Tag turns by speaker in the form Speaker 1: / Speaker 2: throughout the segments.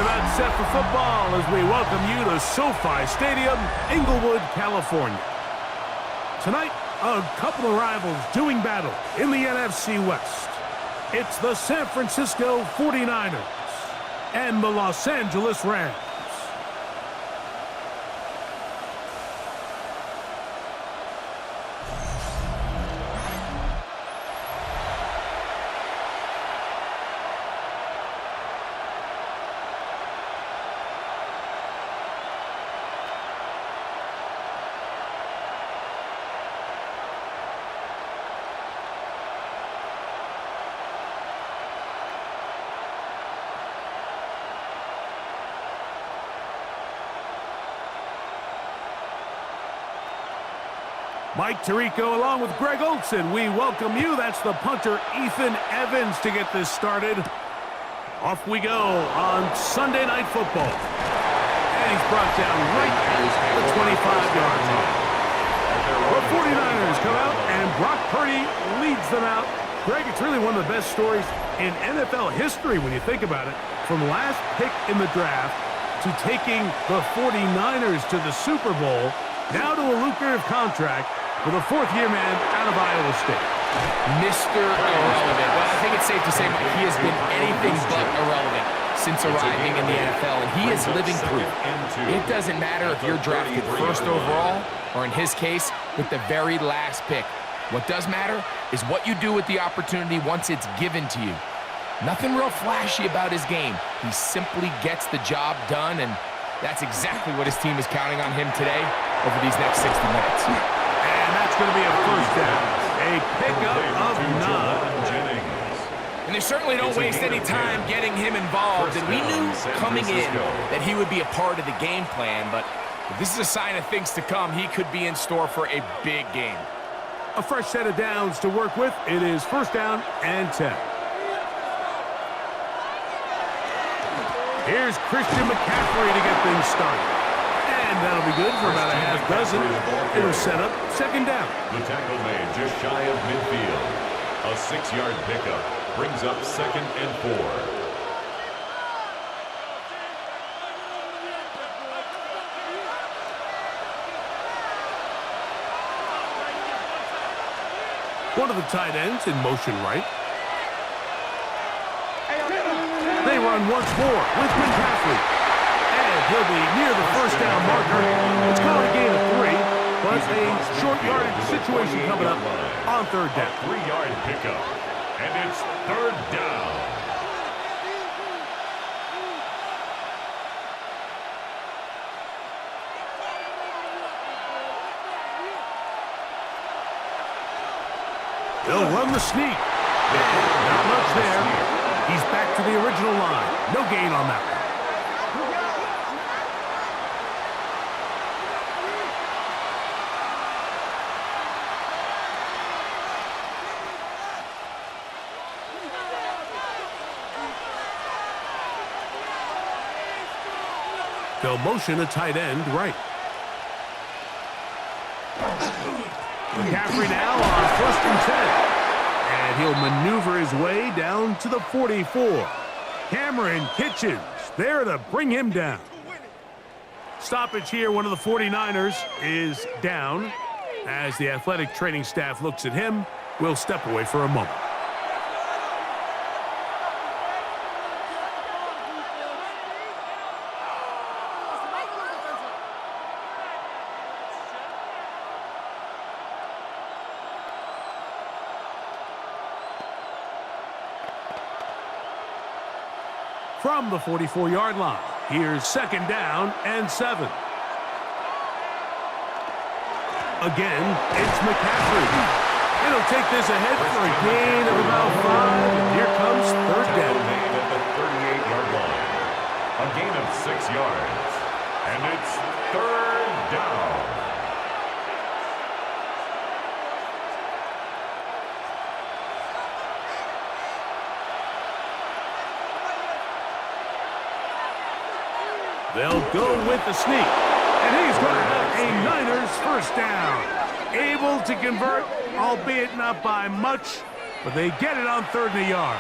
Speaker 1: about set for football as we welcome you to SoFi Stadium, Inglewood, California. Tonight, a couple of rivals doing battle in the NFC West. It's the San Francisco 49ers and the Los Angeles Rams. Mike Tirico along with Greg Olson. We welcome you. That's the punter, Ethan Evans, to get this started. Off we go on Sunday Night Football. And he's brought down right at the 25-yard line. The 49ers come out, and Brock Purdy leads them out. Greg, it's really one of the best stories in NFL history when you think about it. From last pick in the draft to taking the 49ers to the Super Bowl, now to a lucrative contract with a fourth-year man out of Iowa State.
Speaker 2: Mr. Irrelevant. Well, I think it's safe to say, Mike, he has been anything but irrelevant since arriving in the NFL, and he is living proof. It doesn't matter if you're drafted first overall, or in his case, with the very last pick. What does matter is what you do with the opportunity once it's given to you. Nothing real flashy about his game. He simply gets the job done, and that's exactly what his team is counting on him today over these next 60 minutes.
Speaker 1: And that's going to be a first down. A pickup of 9.
Speaker 2: And they certainly don't waste any time getting him involved. And we knew coming in that he would be a part of the game plan. But if this is a sign of things to come, he could be in store for a big game.
Speaker 1: A fresh set of downs to work with. It is first down and 10. Here's Christian McCaffrey to get things started. And that'll be good for about a half dozen. It'll set up second down.
Speaker 3: The tackle made just shy of midfield. A 6-yard pickup brings up 2nd and 4.
Speaker 1: One of the tight ends in motion right. They run once more with McCaffrey. And he'll be near the first down marker. It's called a gain of 3, but a short yardage situation coming up on third down.
Speaker 3: A 3-yard pickup, and it's third down.
Speaker 1: They'll run the sneak. And not much there. He's back to the original line. No gain on that one. They'll motion a tight end right. McCaffrey now on 1st and 10. And he'll maneuver his way down to the 44. Cameron Kitchens there to bring him down. Stoppage here. One of the 49ers is down. As the athletic training staff looks at him, we'll step away for a moment. From the 44-yard line, here's second down and 7. Again, it's McCaffrey. It'll take this ahead for a gain of about 5. And here comes third down.
Speaker 3: Made at the 38-yard line. A gain of 6 yards. And it's third down.
Speaker 1: They'll go with the sneak. And he's going to have a Niners first down. Able to convert, albeit not by much, but they get it on 3rd and a yard.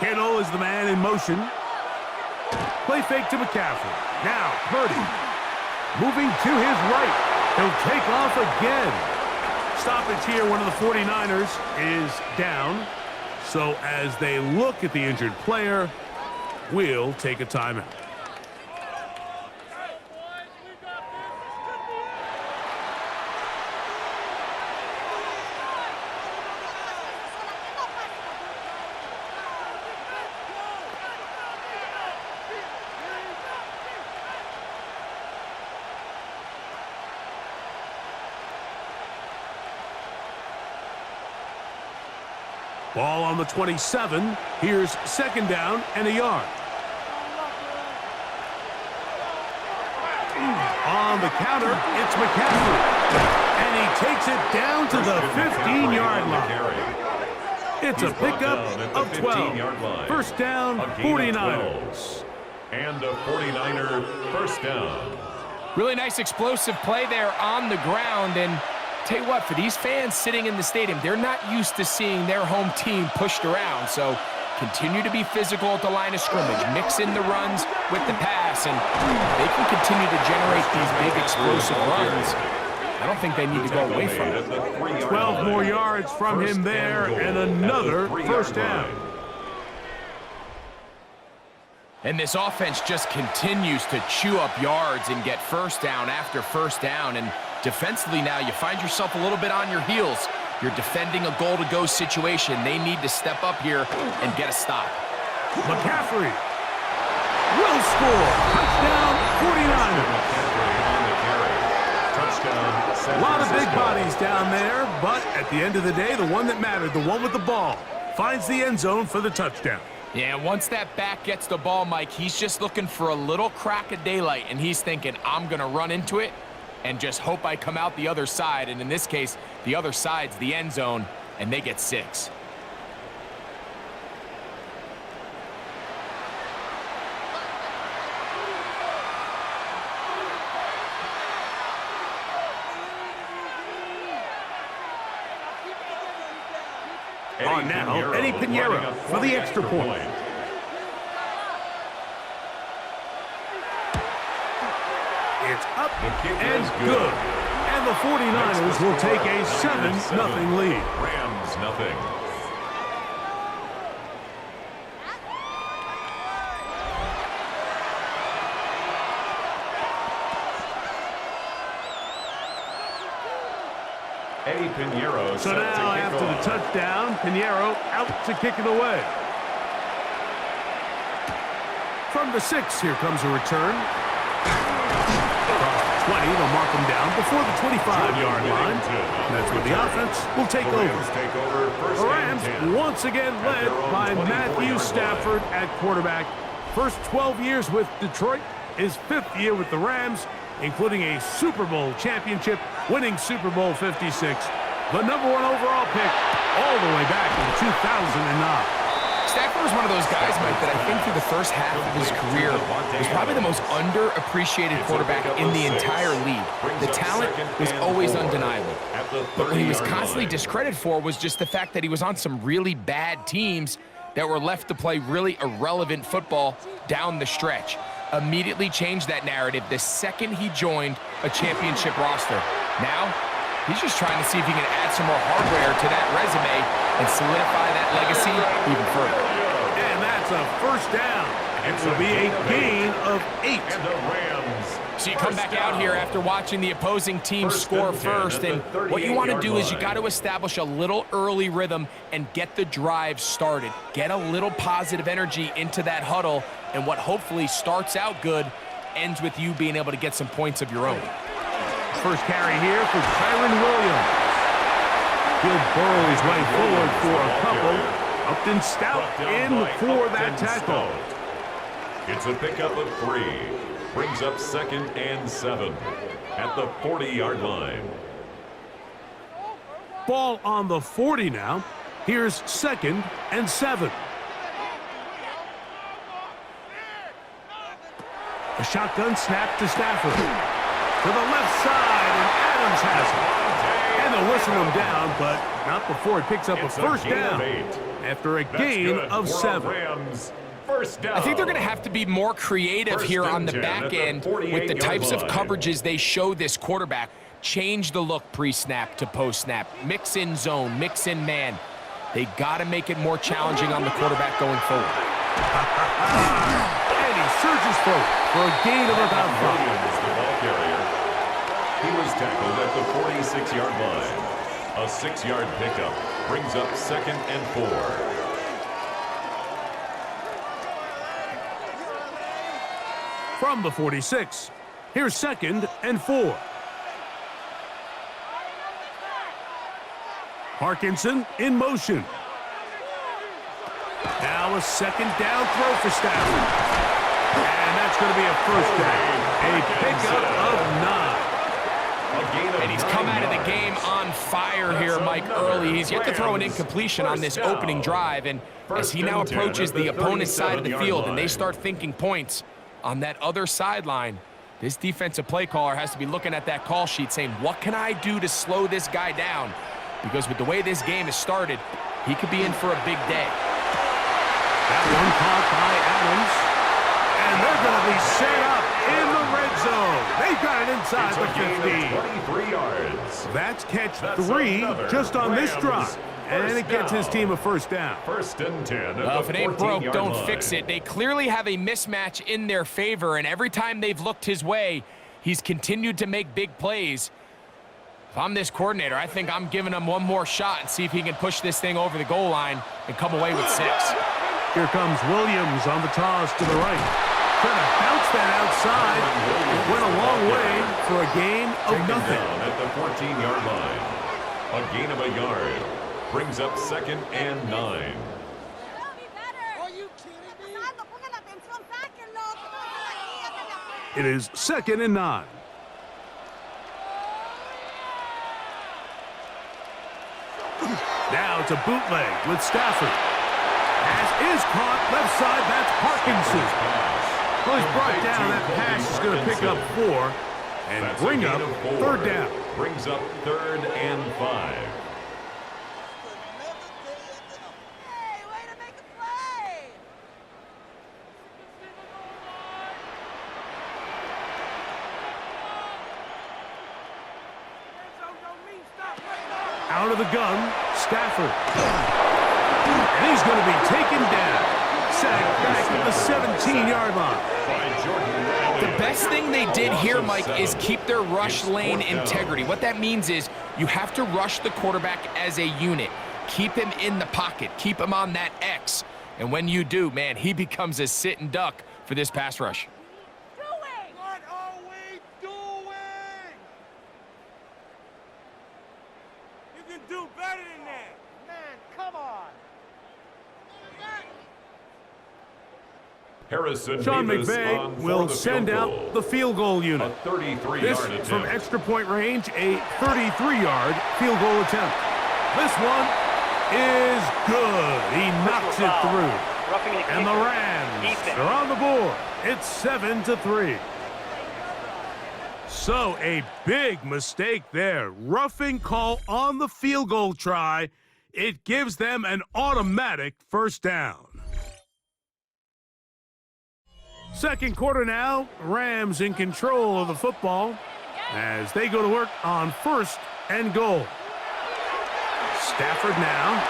Speaker 1: Kittle is the man in motion. Play fake to McCaffrey. Now, Purdy. Moving to his right. He'll take off again. Stoppage here. One of the 49ers is down. So as they look at the injured player, we'll take a timeout. Ball on the 27. Here's second down and a yard. On the counter, it's McCaffrey. And he takes it down to the 15-yard line. It's a pickup of 12. First down, 49ers.
Speaker 3: And a 49er first down.
Speaker 2: Really nice explosive play there on the ground. And tell you what, for these fans sitting in the stadium, they're not used to seeing their home team pushed around. So continue to be physical at the line of scrimmage. Mix in the runs with the pass, and they can continue to generate these big explosive runs. I don't think they need to go away from it.
Speaker 1: 12 more yards from him there, and another first down.
Speaker 2: And this offense just continues to chew up yards and get first down after first down. And defensively now, you find yourself a little bit on your heels. You're defending a goal-to-go situation. They need to step up here and get a stop.
Speaker 1: McCaffrey will score. Touchdown, 49ers. A lot of big bodies down there, but at the end of the day, the one that mattered, the one with the ball, finds the end zone for the touchdown.
Speaker 2: Yeah, once that back gets the ball, Mike, he's just looking for a little crack of daylight, and he's thinking, I'm going to run into it and just hope I come out the other side. And in this case, the other side's the end zone, and they get 6.
Speaker 1: On now, Eddie Pinheiro for the extra point. It's up and good. And the 49ers will take a 7-0 lead.
Speaker 3: Rams nothing. Eddie Pinheiro.
Speaker 1: So now after the touchdown, Pinheiro out to kick it away. From the 6, here comes a return. Across the 20, they'll mark him down before the 25-yard line. And that's where the offense will take over. The Rams once again led by Matthew Stafford at quarterback. First 12 years with Detroit, his 5th year with the Rams, including a Super Bowl championship, winning Super Bowl 56, the #1 overall pick all the way back in 2009.
Speaker 2: Stafford was one of those guys, Mike, that I think through the first half of his career was probably the most underappreciated quarterback in the entire league. The talent was always undeniable. But what he was constantly discredited for was just the fact that he was on some really bad teams that were left to play really irrelevant football down the stretch. Immediately changed that narrative the second he joined a championship roster. Now, he's just trying to see if he can add some more hardware to that resume and solidify that legacy even further.
Speaker 1: And that's a first down. It will be a gain of 8.
Speaker 3: And the Rams.
Speaker 2: So you come back out here after watching the opposing team score first, and what you want to do is you got to establish a little early rhythm and get the drive started. Get a little positive energy into that huddle, and what hopefully starts out good ends with you being able to get some points of your own.
Speaker 1: First carry here for Kyron Williams. He'll burrow his way forward for a couple. Upton Stout in for that tackle.
Speaker 3: It's a pickup of 3. Brings up 2nd and 7 at the 40-yard line.
Speaker 1: Ball on the 40 now. Here's 2nd and 7. A shotgun snap to Stafford. To the left side, and Adams has it. And And they'll whistle him down, but not before he picks up a first down after a gain of 7.
Speaker 2: I think they're going to have to be more creative here on the back end with the types of coverages they show this quarterback. Change the look pre-snap to post-snap. Mix in zone, mix in man. They got to make it more challenging on the quarterback going forward.
Speaker 1: And he surges forward for a gain of about 5.
Speaker 3: The ball carrier. He was tackled at the 46-yard line. A 6-yard pickup brings up 2nd and 4.
Speaker 1: From the 46, here's 2nd and 4. Parkinson in motion. Now a 2nd down throw for Stafford. And that's going to be a first down. A pickup of 9.
Speaker 2: And he's come out of the game on fire here, Mike, early. He's yet to throw an incompletion on this opening drive. And as he now approaches the opponent's side of the field and they start thinking points on that other sideline, this defensive play caller has to be looking at that call sheet saying, what can I do to slow this guy down? Because with the way this game has started, he could be in for a big day.
Speaker 1: That one caught by Adams. And they're going to be set up in the red zone. They've got it inside the 50.
Speaker 3: 23 yards.
Speaker 1: That's catch 3 just on this drive. And it gets his team a first down.
Speaker 3: 1st and 10.
Speaker 2: Well, if it ain't broke, don't fix it. They clearly have a mismatch in their favor, and every time they've looked his way, he's continued to make big plays. If I'm this coordinator, I think I'm giving him one more shot and see if he can push this thing over the goal line and come away with 6.
Speaker 1: Here comes Williams on the toss to the right. Trying to bounce that outside. It went a long way for a gain of nothing.
Speaker 3: Down at the 14-yard line. A gain of a yard brings up 2nd and 9.
Speaker 1: It is 2nd and 9. Now it's a bootleg with Stafford. Pass is caught left side. That's Parkinson. Well, he's brought down. That pass is going to pick up 4 and bring up 3rd down.
Speaker 3: Brings up 3rd and 5.
Speaker 1: Out of the gun, Stafford. And he's going to be taken down. Sacked back at the 17-yard line.
Speaker 2: The best thing they did here, Mike, is keep their rush lane integrity. What that means is you have to rush the quarterback as a unit. Keep him in the pocket. Keep him on that X. And when you do, man, he becomes a sit and duck for this pass rush.
Speaker 4: What are we doing? You can do better than that. Man, come on.
Speaker 3: Harrison
Speaker 1: Sean
Speaker 3: Davis
Speaker 1: McVay will send out the field goal unit.
Speaker 3: A 33-yard
Speaker 1: This
Speaker 3: attempt.
Speaker 1: from extra point range, a 33-yard field goal attempt. This one is good. He knocks it through. And the Rams are on the board. It's 7-3. So a big mistake there. Roughing call on the field goal try. It gives them an automatic first down. Second quarter now, Rams in control of the football as they go to work on 1st and goal. Stafford now.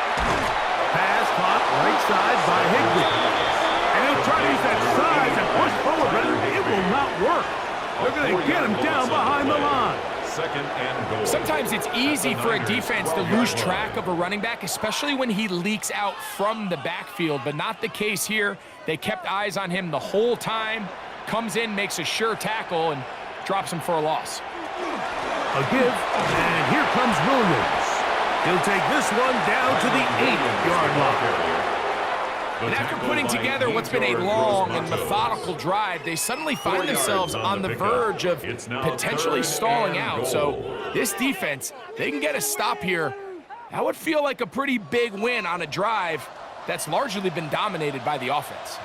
Speaker 1: Pass caught right side by Higbee. And he'll try to use that size and push forward, but it will not work. They're going to get him down behind the line.
Speaker 3: 2nd and goal.
Speaker 2: Sometimes it's easy for a defense to lose track of a running back, especially when he leaks out from the backfield, but not the case here. They kept eyes on him the whole time. Comes in, makes a sure tackle, and drops him for a loss.
Speaker 1: A give, and here comes Williams. He'll take this one down to the 8-yard line.
Speaker 2: And after putting together what's been a long and methodical drive, they suddenly find themselves on the verge of potentially stalling out. So this defense, they can get a stop here. That would feel like a pretty big win on a drive that's largely been dominated by the offense.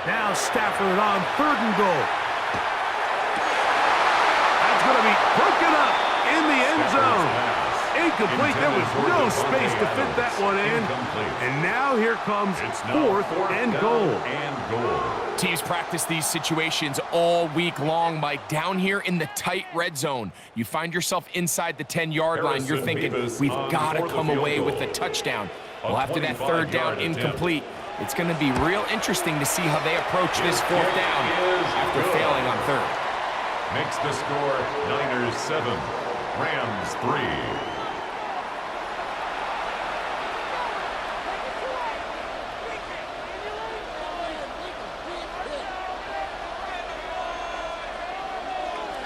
Speaker 2: Now
Speaker 1: Stafford on 3rd and goal. That's going to be broken up in the end zone. Incomplete. There was no space to fit that one in. And now here comes 4th and goal.
Speaker 2: Teams practice these situations all week long, Mike. Down here in the tight red zone, you find yourself inside the 10-yard line. You're thinking, we've got to come away with a touchdown. Well, after that 3rd down incomplete, it's going to be real interesting to see how they approach this 4th down after failing on 3rd.
Speaker 3: Makes the score Niners 7, Rams 3.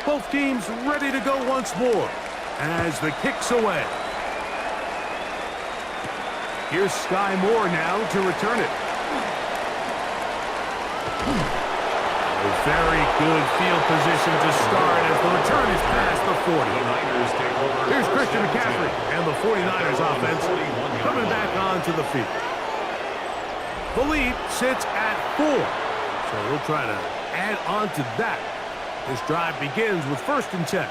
Speaker 1: Both teams ready to go once more as the kick's away. Here's Sky Moore now to return it. A very good field position to start as the return is past the 40. Here's Christian McCaffrey and the 49ers offense coming back onto the field. The lead sits at 4, so we'll try to add on to that. This drive begins with 1st and 10.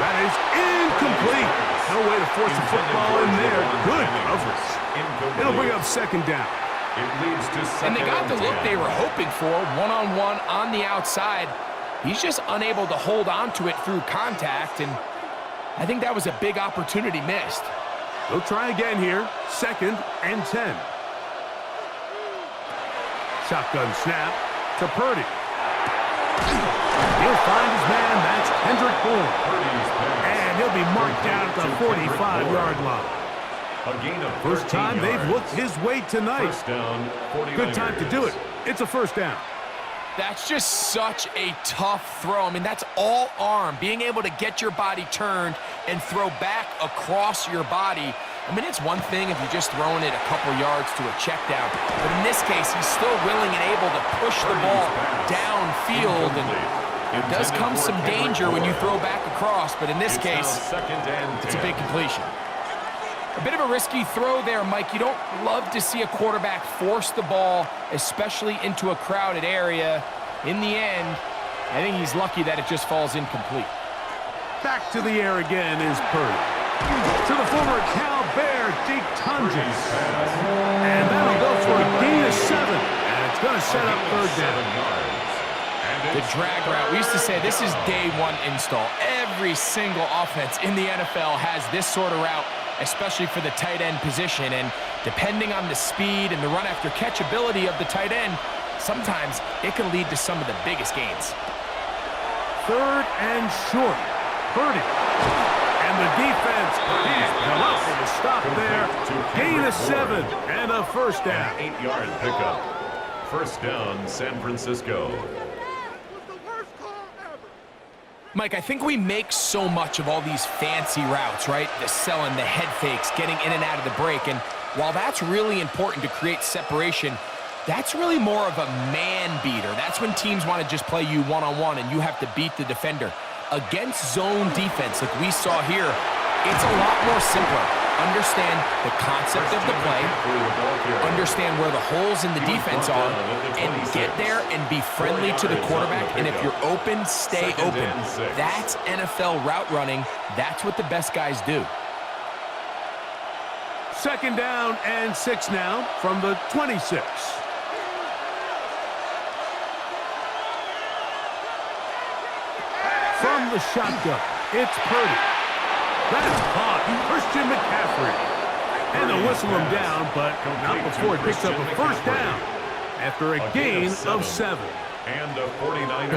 Speaker 1: That is incomplete. No way to force the football in there. Good coverage. It'll bring up 2nd down.
Speaker 3: It leads to 2nd
Speaker 2: and they got the look they were hoping for, one-on-one on the outside. He's just unable to hold on to it through contact, and I think that was a big opportunity missed.
Speaker 1: They'll try again here. 2nd and 10. Shotgun snap to Purdy. He'll find his man. That's Kendrick Bourne. And he'll be marked down at the 45-yard line. First time they've looked his way tonight. Good time to do it. It's a 1st down.
Speaker 2: That's just such a tough throw. I mean, that's all arm. Being able to get your body turned and throw back across your body. I mean, it's one thing if you're just throwing it a couple yards to a check down, but in this case, he's still willing and able to push the ball downfield, and there does come some danger when you throw back across, but in this case, it's a big completion. A bit of a risky throw there, Mike. You don't love to see a quarterback force the ball, especially into a crowded area. In the end, I think he's lucky that it just falls incomplete.
Speaker 1: Back to the air again is Purdy. To the former Cal Bear, Jake Tunges. And that'll go for a gain of 7. And it's going to set up 3rd down.
Speaker 2: The drag route. We used to say this is day 1 install. Every single offense in the NFL has this sort of route, especially for the tight end position. And depending on the speed and the run after catch ability of the tight end, sometimes it can lead to some of the biggest gains.
Speaker 1: 3rd and short. Purdy. And the defense can't come up with a stop there. Gain of 7 and a 1st down.
Speaker 3: 8-yard pickup. 1st down, San Francisco.
Speaker 2: Mike, I think we make so much of all these fancy routes, right? The selling, the head fakes, getting in and out of the break. And while that's really important to create separation, that's really more of a man beater. That's when teams want to just play you one-on-one and you have to beat the defender. Against zone defense like we saw here, it's a lot more simpler. Understand the concept of the play, understand where the holes in the defense are, and get there and be friendly to the quarterback. And if you're open, stay open. That's NFL route running. That's what the best guys do.
Speaker 1: 2nd down and 6 now from the 26. From the shotgun, it's Purdy. That's caught. Christian McCaffrey. And they'll whistle him down, but not before he picks up a 1st down after a gain of 7.
Speaker 2: And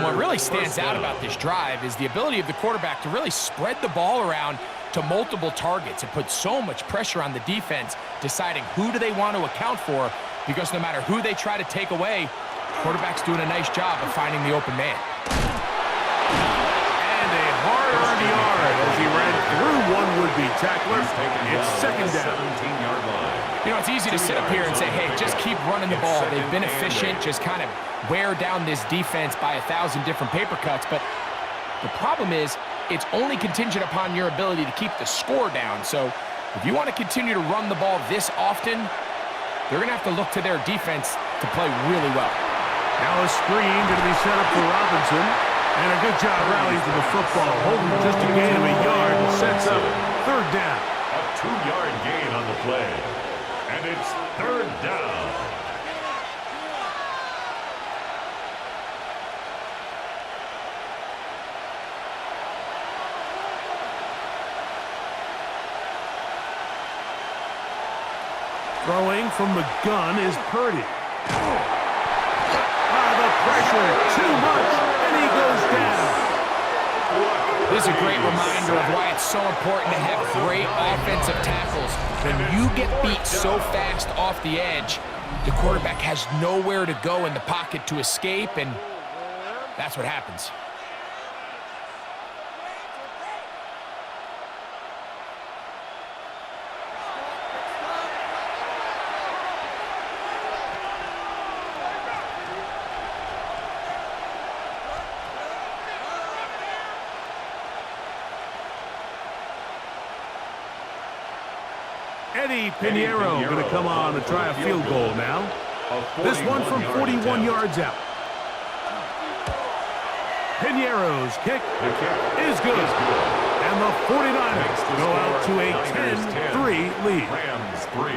Speaker 2: what really stands out about this drive is the ability of the quarterback to really spread the ball around to multiple targets and put so much pressure on the defense, deciding who do they want to account for, because no matter who they try to take away, quarterback's doing a nice job of finding the open man.
Speaker 1: Hard-earned yard as he ran through one would-be tackler. It's 2nd down.
Speaker 2: You know, it's easy to sit up here and say, hey, just keep running the ball. They've been efficient, just kind of wear down this defense by 1,000 different paper cuts. But the problem is it's only contingent upon your ability to keep the score down. So if you want to continue to run the ball this often, they're going to have to look to their defense to play really well.
Speaker 1: Now a screen going to be set up for Robinson. And a good job rallying to the football. Holding just a gain of a yard and sets up third down.
Speaker 3: A 2-yard gain on the play. And it's third down.
Speaker 1: Throwing from the gun is Purdy. The pressure, too much, and he goes down.
Speaker 2: This is a great reminder of why it's so important to have great offensive tackles. When you get beat so fast off the edge, the quarterback has nowhere to go in the pocket to escape, and that's what happens.
Speaker 1: Eddie Pinheiro going to come on to try a field goal now. This one from 41 yards out. Pinheiro's kick is good. And the 49ers go out to a 10-3 lead.
Speaker 3: Rams 3.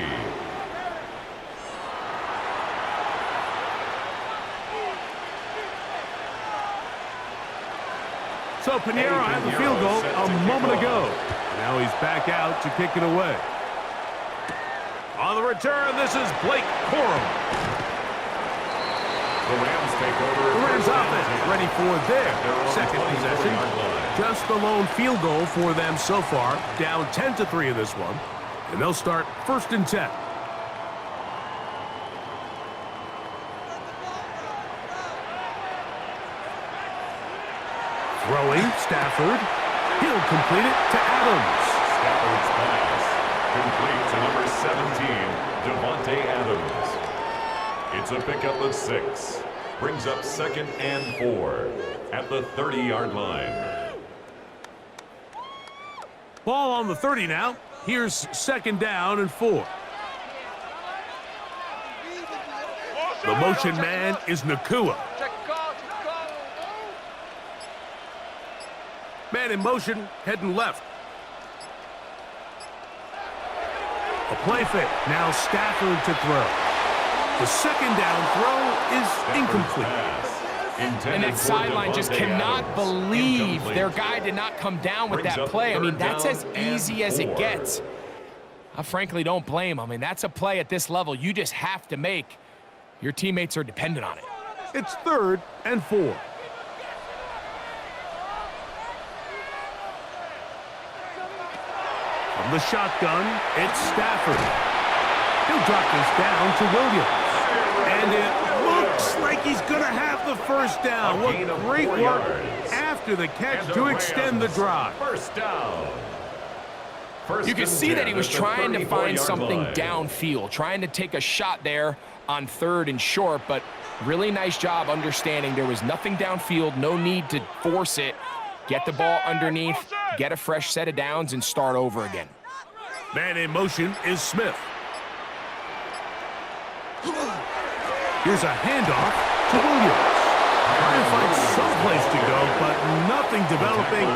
Speaker 1: So Pinheiro had the field goal a moment ago. Now he's back out to kick it away. On the return, this is Blake Corum.
Speaker 3: The Rams take over.
Speaker 1: The Rams offense ready for their second possession. Just the lone field goal for them so far. Down 10-3 in this one. And they'll start 1st and 10. Throwing, Stafford. He'll complete it to Adams.
Speaker 3: Stafford's pass complete to number 17, Devontae Adams. It's a pickup of 6. Brings up 2nd and 4 at the 30-yard line.
Speaker 1: Ball on the 30 now. Here's 2nd down and 4. The motion man is Nakua. Man in motion, heading left. A play fake. Now Stafford to throw. The 2nd down throw is incomplete.
Speaker 2: And that sideline just cannot believe their guy did not come down with that play. I mean, that's as easy as it gets. I frankly don't blame him. I mean, that's a play at this level you just have to make. Your teammates are dependent on it.
Speaker 1: It's 3rd and 4. From the shotgun, it's Stafford. He'll drop this down to Williams. And it looks like he's going to have the 1st down. What great work after the catch to extend the drive.
Speaker 3: 1st down.
Speaker 2: You can see that he was trying to find something downfield, trying to take a shot there on 3rd and short, but really nice job understanding there was nothing downfield, no need to force it. Get the ball underneath, get a fresh set of downs, and start over again.
Speaker 1: Man in motion is Smith. Here's a handoff to Williams. Trying to find someplace to go, but nothing developing.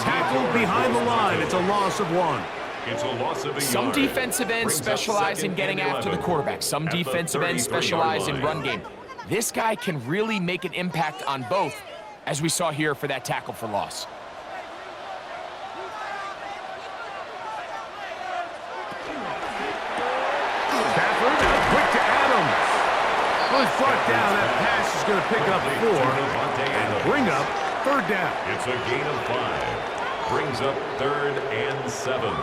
Speaker 1: Tackled behind the line. It's a loss of 1.
Speaker 3: It's a loss of a
Speaker 2: Some
Speaker 3: yard.
Speaker 2: defensive ends specialize in getting after the quarterback. Some defensive ends specialize in run game. This guy can really make an impact on both, as we saw here for that tackle for loss.
Speaker 1: Stafford, quick to Adams. Well, he's brought down. That pass is going to pick up 4 and bring up 3rd down.
Speaker 3: It's a gain of 5. Brings up 3rd and 7.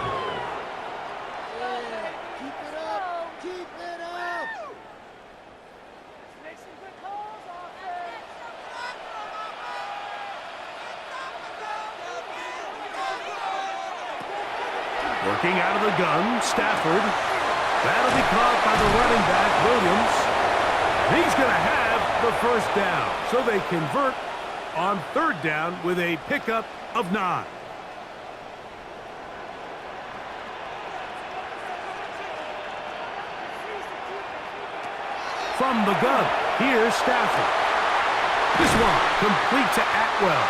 Speaker 1: Working out of the gun, Stafford. That'll be caught by the running back, Williams. He's going to have the 1st down. So they convert on 3rd down with a pickup of 9. From the gun, here's Stafford. This one complete to Atwell.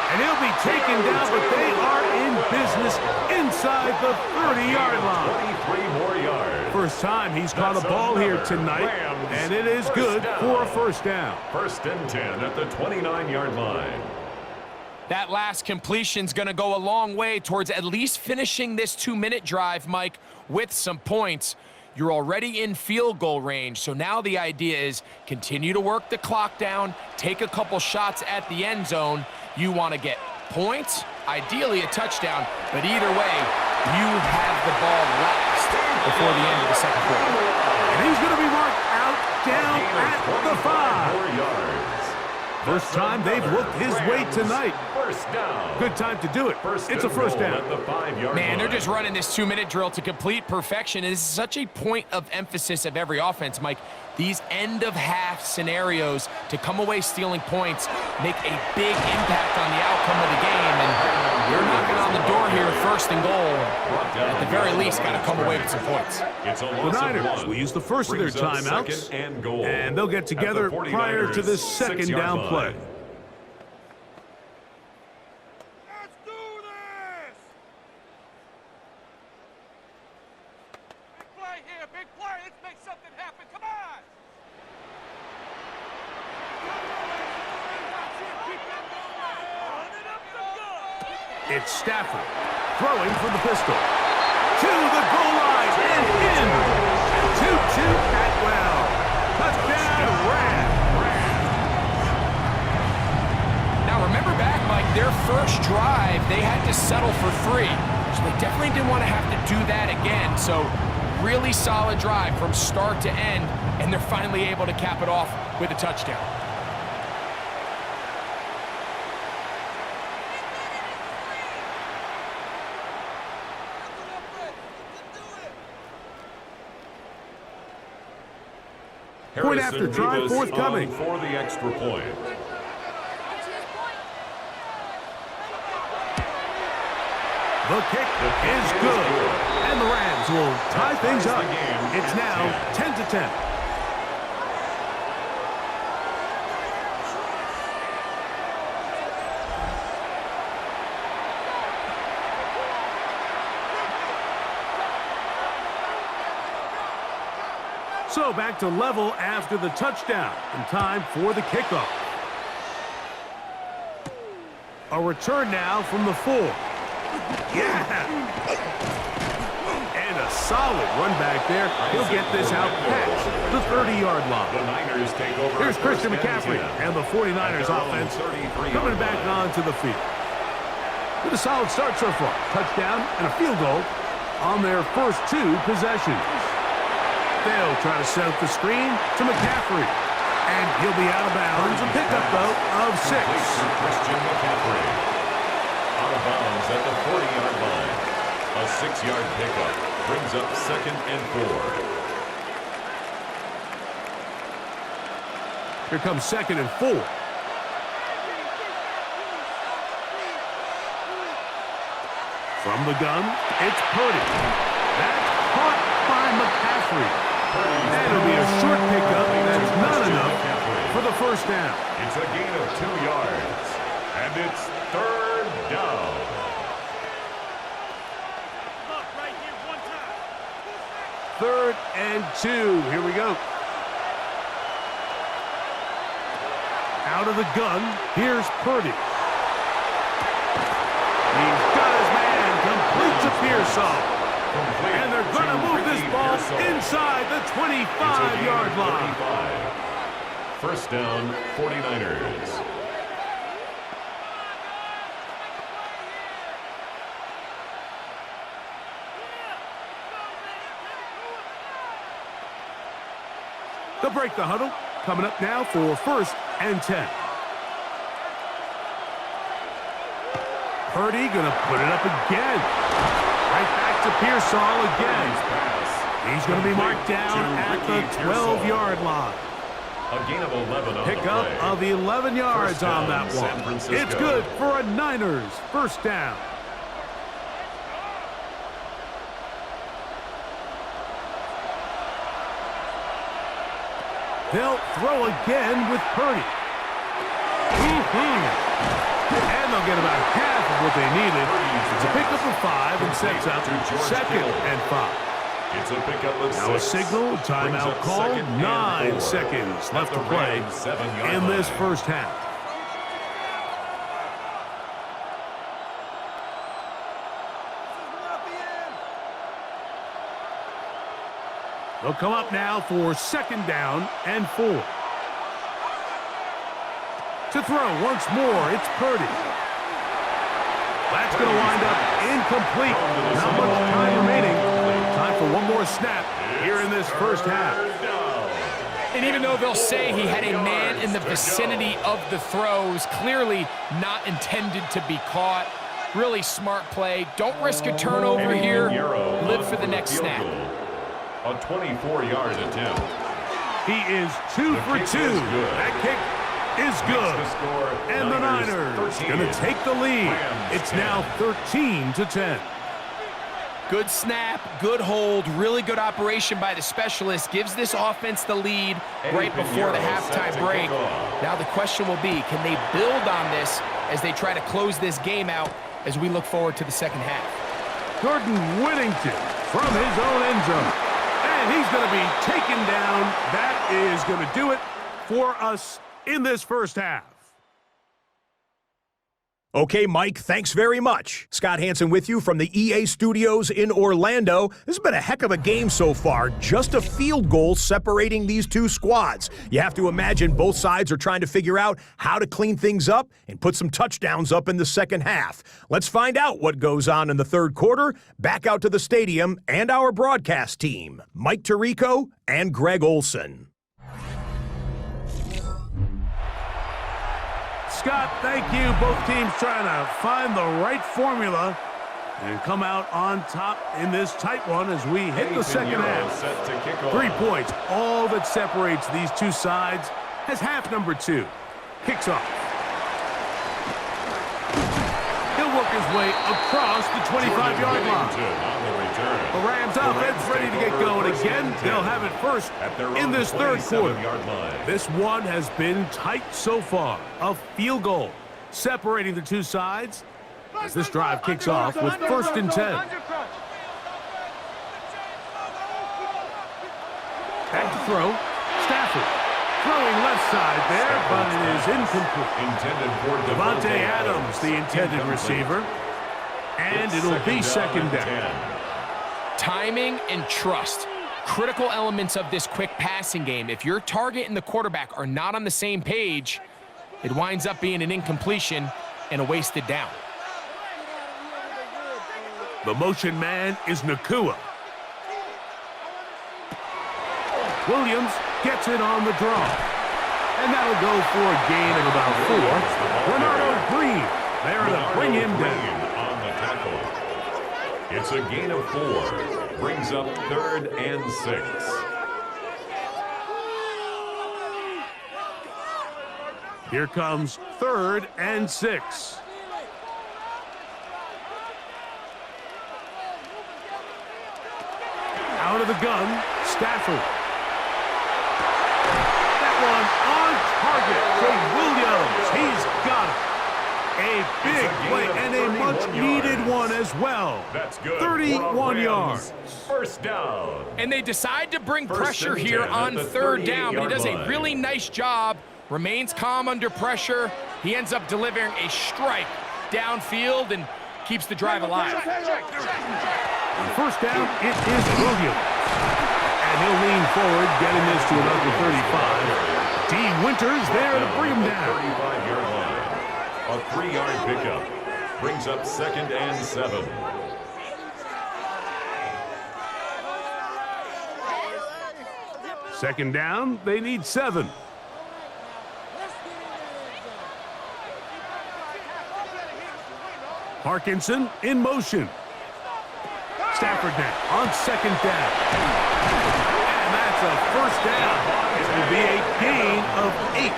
Speaker 1: And he'll be taken down, but they are in business inside the 30-yard line.
Speaker 3: 23 more yards.
Speaker 1: First time he's caught a ball here tonight, and it is good for a first down.
Speaker 3: First and 10 at the 29-yard line.
Speaker 2: That last completion's going to go a long way towards at least finishing this 2-minute drive, Mike, with some points. You're already in field goal range, so now the idea is continue to work the clock down, take a couple shots at the end zone. You want to get points, ideally a touchdown, but either way, you have the ball last before the end of the second quarter.
Speaker 1: And he's going to be marked out down at the 5.
Speaker 3: 4 yards.
Speaker 1: First time they've looked his way tonight.
Speaker 3: First down.
Speaker 1: Good time to do it. It's a first down.
Speaker 3: At the 5-yard
Speaker 2: Man, they're
Speaker 3: line.
Speaker 2: just running this 2-minute drill to complete perfection. And this is such a point of emphasis of every offense, Mike. These end-of-half scenarios to come away stealing points make a big impact on the outcome of the game. And you're knocking on the door here, first and goal. At the very least, got to come away with some points.
Speaker 3: It's a
Speaker 1: The
Speaker 3: loss of
Speaker 1: Niners
Speaker 3: 1.
Speaker 1: will use the first of their
Speaker 3: Brings up
Speaker 1: timeouts,
Speaker 3: second and goal.
Speaker 1: and they'll get
Speaker 3: At the
Speaker 1: together prior to
Speaker 3: 49ers
Speaker 1: this second
Speaker 3: 6-yard
Speaker 1: down
Speaker 3: line.
Speaker 1: play.
Speaker 4: Let's do this! Big play here, big play. Let's make something happen. Come on!
Speaker 1: It's Stafford throwing from the pistol. To the goal line and in. 2-2 Atwell. Touchdown, Rams.
Speaker 2: Now, remember back, Mike, their first drive, they had to settle for 3. So they definitely didn't want to have to do that again. So really solid drive from start to end, and they're finally able to cap it off with a touchdown.
Speaker 1: Point after drive
Speaker 3: Rivas
Speaker 1: forthcoming.
Speaker 3: on for the extra point.
Speaker 1: The kick is good. And the Rams will tie things up. It's now 10-10. So back to level after the touchdown, and time for the kickoff. A return now from the 4. Yeah! And a solid run back there. He'll get this out past the 30-yard
Speaker 3: The
Speaker 1: line.
Speaker 3: Niners take over.
Speaker 1: Here's Christian
Speaker 3: first and
Speaker 1: McCaffrey
Speaker 3: 10.
Speaker 1: and the 49ers offense coming back onto the field. With a solid start so far. Touchdown and a field goal on their first 2 possessions. They'll try to set up the screen to McCaffrey. And he'll be out of bounds. A pickup, though, of 6.
Speaker 3: Christian McCaffrey. Out of bounds at the 40-yard line. A 6-yard pickup brings up second and 4.
Speaker 1: Here comes second and 4. From the gun, it's Purdy. That's caught by McCaffrey. That'll be a short pickup. That's not enough for the first down.
Speaker 3: It's a gain of 2 yards. And it's third down.
Speaker 4: Look, right here, one time.
Speaker 1: 3rd and 2. Here we go. Out of the gun, here's Purdy. He's got his man, complete to Pearsall. And they're going to move this ball inside the 25-yard line.
Speaker 3: 25. First down, 49ers.
Speaker 1: They'll break the huddle. Coming up now for 1st and 10. Purdy going to put it up again. Right back to Pearsall again. He's going to be marked down at the 12-yard line.
Speaker 3: A gain of 11 on the
Speaker 1: Pickup
Speaker 3: play.
Speaker 1: of 11 yards
Speaker 3: First down,
Speaker 1: on that
Speaker 3: San
Speaker 1: one.
Speaker 3: Francisco.
Speaker 1: It's good for a Niners first down. They'll throw again with Purdy. And they'll get about half of what they needed. It's a pickup of 5 and sets up 2nd and 5.
Speaker 3: It's a pickup of 6.
Speaker 1: Now a signal, timeout call, 9 seconds left to play in this first half. They'll come up now for 2nd down and 4. To throw once more, it's Purdy. That's going to wind up incomplete. Not much time remaining. Time for one more snap here in this first half.
Speaker 2: And even though they'll say he had a man in the vicinity of the throws, clearly not intended to be caught. Really smart play. Don't risk a turnover here. Live for the next snap.
Speaker 3: A 24-yard attempt.
Speaker 1: He is 2 for 2. That kick is good. And the Niners going to take the lead. It's now 13-10.
Speaker 2: Good snap, good hold, really good operation by the specialist. Gives this offense the lead right before the halftime break. Now the question will be, can they build on this as they try to close this game out as we look forward to the second half?
Speaker 1: Jordan Whittington from his own end zone. And he's going to be taken down. That is going to do it for us in this first half.
Speaker 5: Okay, Mike, thanks very much. Scott Hansen with you from the EA Studios in Orlando. This has been a heck of a game so far. Just a field goal separating these two squads. You have to imagine both sides are trying to figure out how to clean things up and put some touchdowns up in the second half. Let's find out what goes on in the third quarter. Back out to the stadium and our broadcast team, Mike Tirico and Greg Olson.
Speaker 1: Scott, thank you. Both teams trying to find the right formula and come out on top in this tight one as we hit the second half. 3 points, all that separates these two sides as half number 2 kicks off. He'll work his way across the 25-yard line. The Rams offense ready to get going again. They'll have it first in this third quarter. This one has been tight so far. A field goal separating the two sides as this drive kicks off with 1st and 10. Back to throw. Stafford throwing left side there, but it is incomplete. Devontae Adams, the intended receiver. And it'll be 2nd down.
Speaker 2: Timing and trust, critical elements of this quick passing game. If your target and the quarterback are not on the same page, it winds up being an incompletion and a wasted down.
Speaker 1: The motion man is Nakua. Williams gets it on the draw. And that'll go for a gain of about 4. Renardo Green there to bring him down.
Speaker 3: It's a gain of 4. Brings up 3rd and 6.
Speaker 1: Here comes 3rd and 6. Out of the gun, Stafford. That one on target to Williams. He's got it. A big play and a much-needed one as well.
Speaker 3: That's good.
Speaker 1: 31 yards.
Speaker 3: First down.
Speaker 2: And they decide to bring pressure here on 3rd down, but he does a really nice job. Remains calm under pressure. He ends up delivering a strike downfield and keeps the drive alive.
Speaker 1: On 1st down, it is Williams. And he'll lean forward, getting this to about the 35. D. Winters there to bring him down.
Speaker 3: 35-yard line. A 3-yard pickup. Brings up 2nd and 7.
Speaker 1: Second down, they need 7. Parkinson in motion. Stafford now on 2nd down. And that's a 1st down. It will be a gain of 8.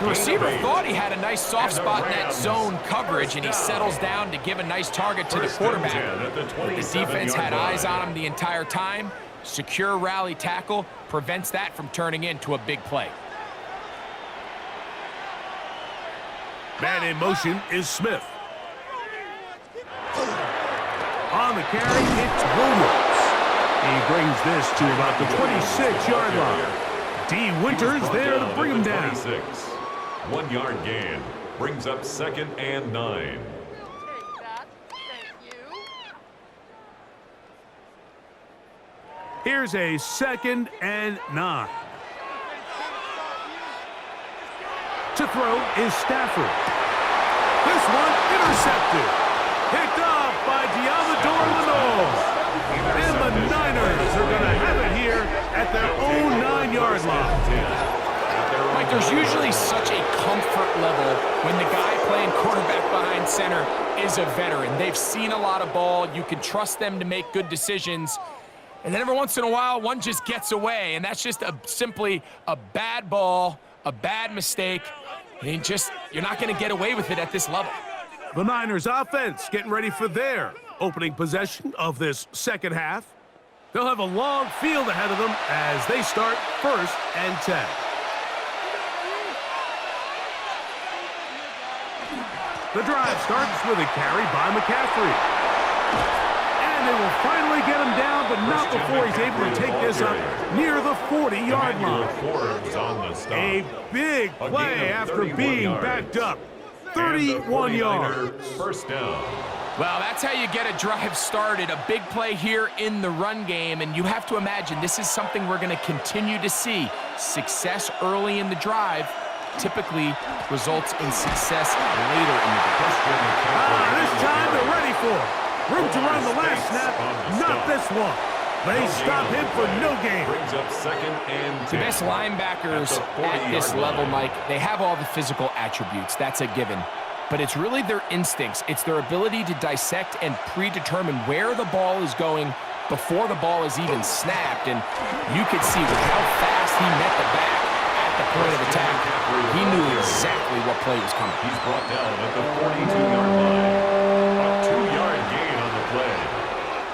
Speaker 2: The receiver thought he had a nice soft spot in that zone coverage, and he settles down to give a nice target to the quarterback. But the defense had eyes on him the entire time. Secure rally tackle prevents that from turning into a big play.
Speaker 1: Man in motion is Smith. On the carry, it's Williams. He brings this to about the 26-yard line. D. Winters there to bring him down.
Speaker 3: 1 yard gain. Brings up 2nd and 9.
Speaker 1: Here's a 2nd and 9. To throw is Stafford. This one intercepted. Picked off by Diamador Lenore. And the Niners are going to have it here at their own 9-yard line.
Speaker 2: Mike, there's usually such a comfort level when the guy playing quarterback behind center is a veteran. They've seen a lot of ball. You can trust them to make good decisions. And then every once in a while, one just gets away. And that's just simply a bad ball, a bad mistake. And you're not going to get away with it at this level.
Speaker 1: The Niners offense getting ready for their opening possession of this second half. They'll have a long field ahead of them as they start 1st and 10. The drive starts with a carry by McCaffrey. And they will finally get him down, but not before he's able to take this up near the 40-yard line. A big play after being backed up. 31 yards.
Speaker 3: First down.
Speaker 2: Well, that's how you get a drive started. A big play here in the run game, and you have to imagine this is something we're going to continue to see. Success early in the drive typically results in success later in the drive.
Speaker 1: This time they're ready for it. Room to run the last snap, not this one. They stop him for no gain.
Speaker 3: Brings up 2nd and 10.
Speaker 2: The best linebackers at this level, Mike, they have all the physical attributes. That's a given. But it's really their instincts. It's their ability to dissect and predetermine where the ball is going before the ball is even snapped. And you could see with how fast he met the back at the point of attack, he knew exactly what play was coming.
Speaker 3: He's brought down at the 42-yard line. A 2-yard gain on the play.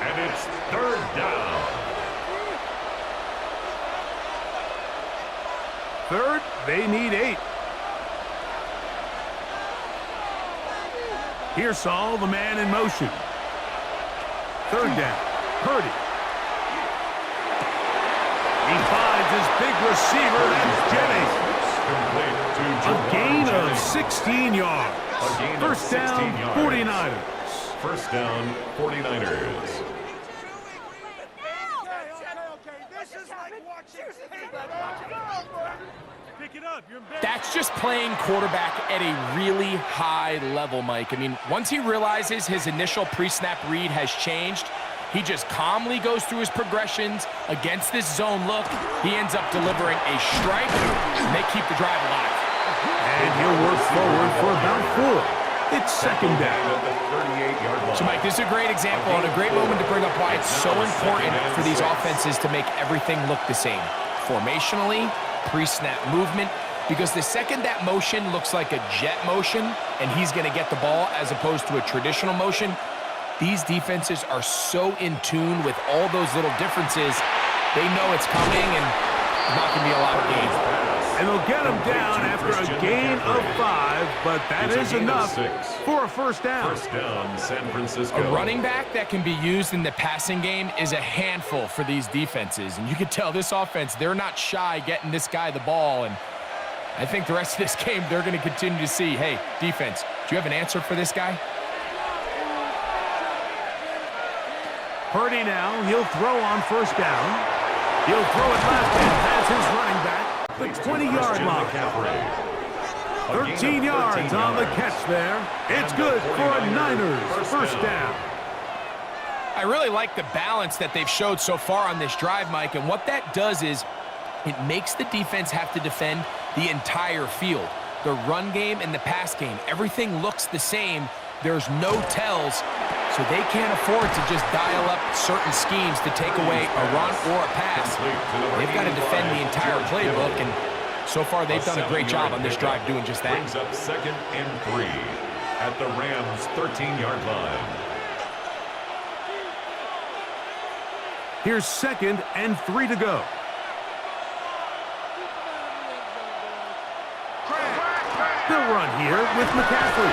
Speaker 3: And it's 3rd down.
Speaker 1: 3rd, they need 8. Here's Saul, the man in motion. 3rd down. Purdy. He finds his big receiver, that's Jennings. A gain of 16 yards. First down, 49ers.
Speaker 3: First down, 49ers.
Speaker 2: That's just playing quarterback at a really high level, Mike. I mean, once he realizes his initial pre-snap read has changed, he just calmly goes through his progressions against this zone look. He ends up delivering a strike, and they keep the drive alive.
Speaker 1: And he'll work forward for about 4. It's 2nd down.
Speaker 2: So, Mike, this is a great example and a great moment to bring up why it's so important for these offenses to make everything look the same. Formationally, pre-snap movement, because the second that motion looks like a jet motion and he's going to get the ball as opposed to a traditional motion, these defenses are so in tune with all those little differences. They know it's coming, and there's not going to be a lot of gains.
Speaker 1: And they'll get him down after a gain of 5, but that is enough for a first down.
Speaker 3: First down, San Francisco.
Speaker 2: A running back that can be used in the passing game is a handful for these defenses. And you can tell this offense, they're not shy getting this guy the ball. And I think the rest of this game, they're going to continue to see, hey, defense, do you have an answer for this guy?
Speaker 1: Purdy now, he'll throw on first down. He'll throw it left and has his running back the 20-yard line. 13 yards on the catch there. It's good for a Niners first down.
Speaker 2: I really like the balance that they've showed so far on this drive, Mike, and what that does is it makes the defense have to defend the entire field. The run game and the pass game, everything looks the same. There's no tells, so they can't afford to just dial up certain schemes to take away a run or a pass. They've got to defend the entire playbook, and so far they've done a great job on this drive doing just that.
Speaker 3: Brings up 2nd and 3 at the Rams' 13-yard line.
Speaker 1: Here's 2nd and 3 to go. They'll run here with McCaffrey.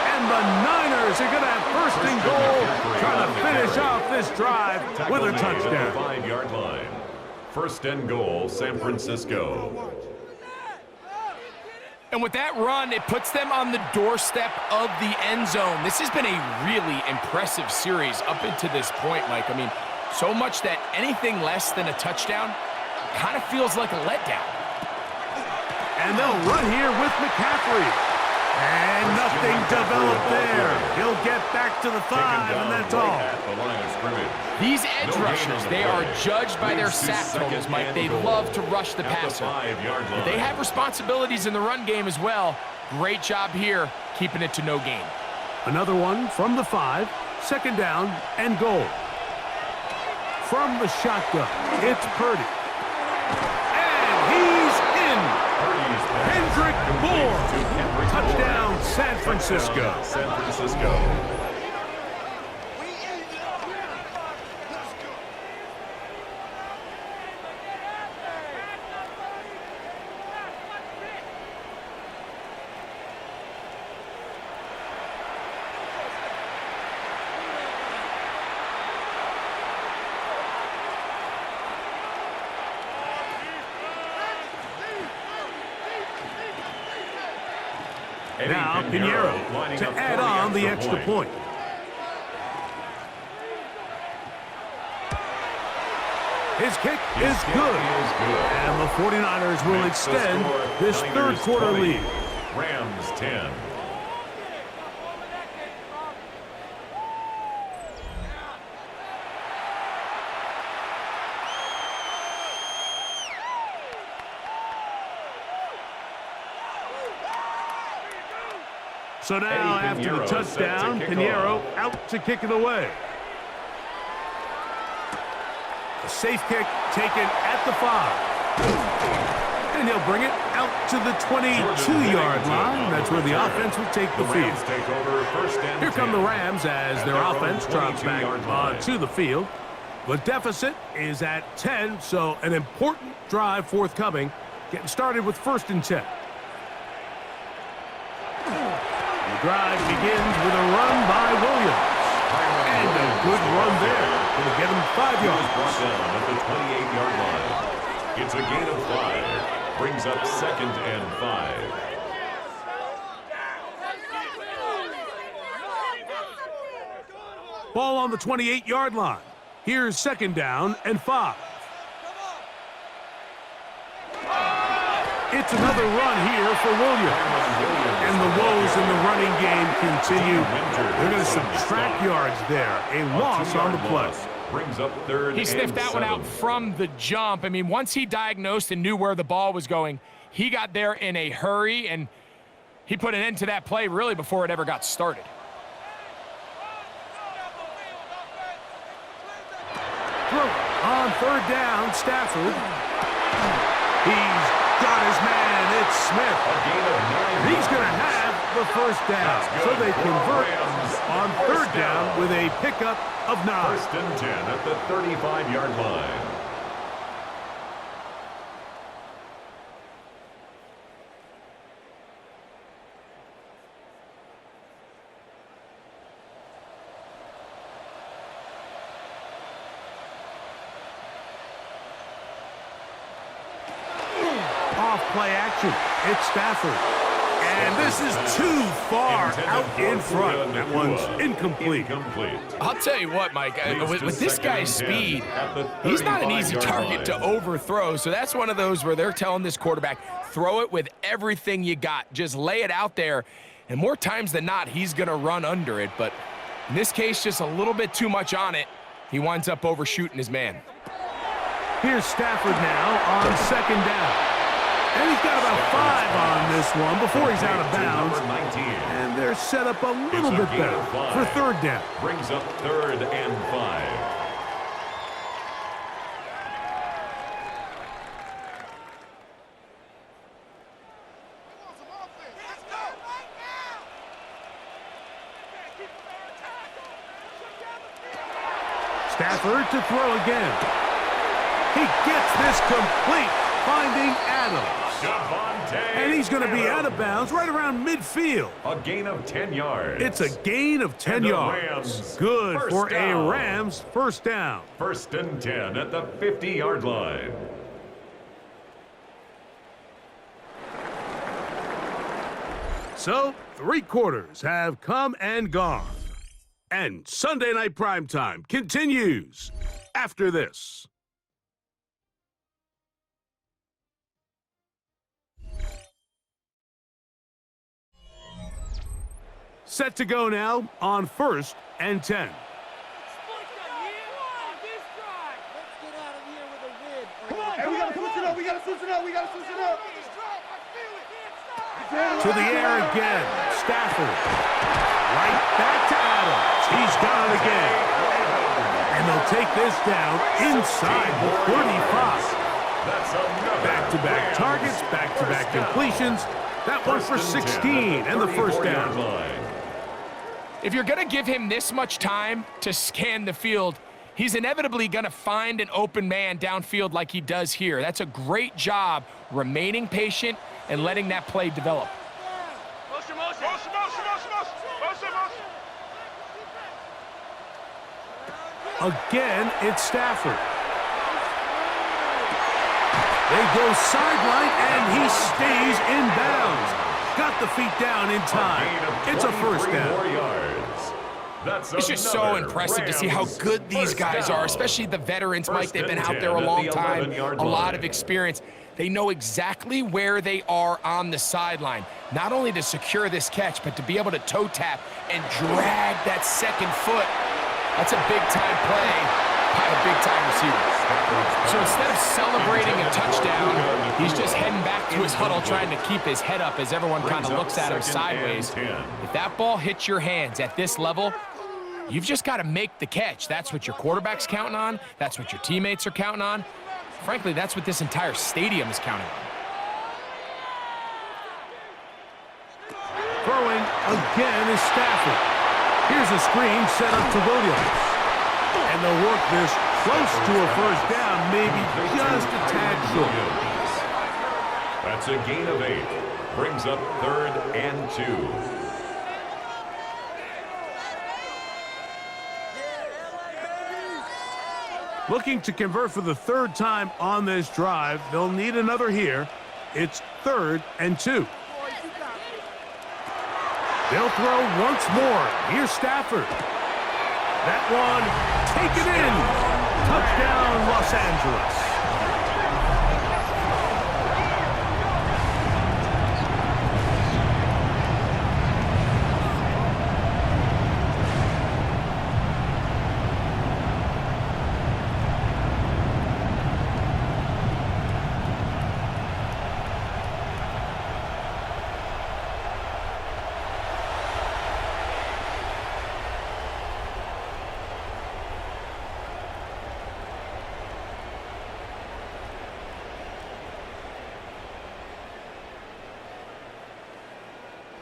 Speaker 1: And the Niners are going to have first and goal, trying to finish off this drive with a touchdown.
Speaker 3: 5-yard line. First and goal, San Francisco.
Speaker 2: And with that run, it puts them on the doorstep of the end zone. This has been a really impressive series up into this point, Mike. I mean, so much that anything less than a touchdown kind of feels like a letdown.
Speaker 1: And they'll run here with McCaffrey. And nothing developed there. He'll get back to the 5, and that's all.
Speaker 2: These edge rushers, they are judged by their sack totals, Mike. They love to rush the passer. But they have responsibilities in the run game as well. Great job here, keeping it to no gain.
Speaker 1: Another one from the 5, second down and goal. From the shotgun, it's Purdy. And he's in. Hendrick Moore. Touchdown, San Francisco.
Speaker 3: San Francisco.
Speaker 1: Now Pinheiro to add on the extra point. His kick is good. And the 49ers will extend this third quarter lead.
Speaker 3: Rams 10.
Speaker 1: So now, after the touchdown, Pinheiro out to kick it away. A safe kick taken at the 5. And he'll bring it out to the 22-yard line. That's where the offense will take the field. Here come the Rams as their offense drops back onto the field. The deficit is at 10, so an important drive forthcoming. Getting started with first and 10. Drive begins with a run by Williams. And a good run there. Going to get him 5 yards.
Speaker 3: Brought down at the 28-yard line. It's a gain of 5. Brings up second and 5.
Speaker 1: Ball on the 28-yard line. Here's second down and 5. It's another run here for Williams. And the woes in the running game continue. They're going to subtract yards there. A loss on the play.
Speaker 3: Brings up third.
Speaker 2: He sniffed that one out from the jump. I mean, once he diagnosed and knew where the ball was going, he got there in a hurry, and he put an end to that play really before it ever got started.
Speaker 1: On third down, Stafford. He's got his man. It's Smith. He's going to have the first down. So they convert on third down with a pickup of 9.
Speaker 3: First and 10 at the 35-yard line.
Speaker 1: Play action. It's Stafford. And this is too far out in front. That one's incomplete.
Speaker 2: I'll tell you what, Mike, with this guy's speed, he's not an easy target to overthrow. So that's one of those where they're telling this quarterback, throw it with everything you got. Just lay it out there. And more times than not, he's going to run under it. But in this case, just a little bit too much on it. He winds up overshooting his man.
Speaker 1: Here's Stafford now on second down. And he's got about 5 on this one before he's out of bounds. And they're set up a little bit better for third down.
Speaker 3: Brings up third and 5.
Speaker 1: Stafford to throw again. He gets this complete, finding Adams. And he's going to be out of bounds right around midfield.
Speaker 3: A gain of 10 yards.
Speaker 1: It's a gain of 10 yards. Good for a Rams first down.
Speaker 3: 1st and 10 at the 50-yard line.
Speaker 1: So, 3 quarters have come and gone. And Sunday Night Primetime continues after this. Set to go now on 1st and 10.
Speaker 4: Hey, we gotta switch it up. We gotta switch it up. We gotta switch it up.
Speaker 1: To the air again. Stafford. Right back to Adams. He's got it again. And they'll take this down inside the 35. Back-to-back targets, back-to-back completions. That one for 16 and the first down.
Speaker 2: If you're going to give him this much time to scan the field, he's inevitably going to find an open man downfield like he does here. That's a great job remaining patient and letting that play develop.
Speaker 1: Again, it's Stafford. They go sideline, and he stays in bounds. Got the feet down in time. It's a first down.
Speaker 2: It's just so impressive to see how good these guys are, especially the veterans, Mike. They've been out there a long time, a lot of experience. They know exactly where they are on the sideline, not only to secure this catch, but to be able to toe tap and drag that second foot. That's a big-time play by a big-time receiver. So instead of celebrating a touchdown, he's just heading back to his huddle trying to keep his head up as everyone kind of looks at him sideways. If that ball hits your hands at this level, you've just got to make the catch. That's what your quarterback's counting on. That's what your teammates are counting on. Frankly, that's what this entire stadium is counting on.
Speaker 1: Throwing again is Stafford. Here's a screen set up to Williams. And they'll work this close to a first down, maybe just a tad short.
Speaker 3: That's a gain of 8. Brings up 3rd and 2.
Speaker 1: Looking to convert for the 3rd time on this drive. They'll need another here. It's 3rd and 2. They'll throw once more. Here's Stafford. That one, take it in. Touchdown, Los Angeles.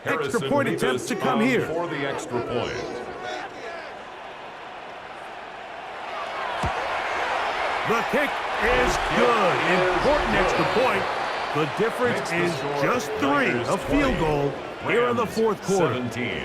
Speaker 1: Extra point attempts to come here.
Speaker 3: For the extra point.
Speaker 1: The kick is good. Important extra point. The difference is just 3. A field goal here in the 4th quarter.
Speaker 3: 17.